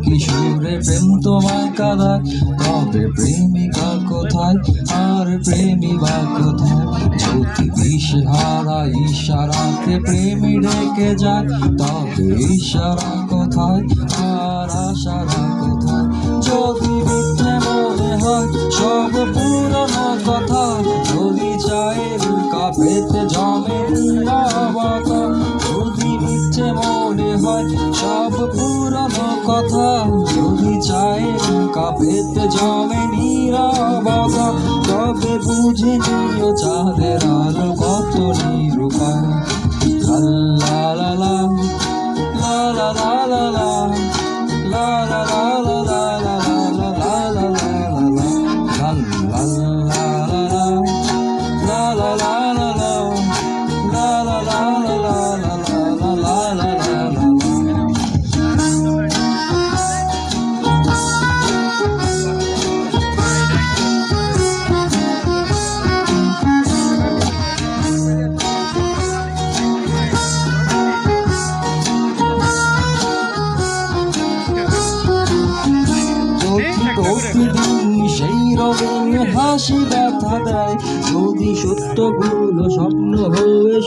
কিশোরে প্রেম তোমায় কাঁদায়, তবে প্রেমিকা কোথায় আর প্রেমিকা কোথায়? যদি দিশেহারা ইশারাতে প্রেমী ডেকে যায়, তবে ইশারা কোথায় আর আশারা কোথায়? যদি মিথ্যে মনে হয় সব পুরনো কথা, যদি চায়ের কাপেতে জমে নীরবতা, যদি মিথ্যে মনে হয় সব পুরনো কথা, যদি চায়ের কাপেতে জমে নীরবতা, তবে বুঝে নিও চাঁদের আলো কত নিরূপায়। লা লা লা লা লা লা লা লা লা লা লা লা লা লা লা লা লা প্রতিদিন সেই রঙিন হাসি ব্যথা দেয়, যদি সত্যগুলো স্বপ্ন হয়ে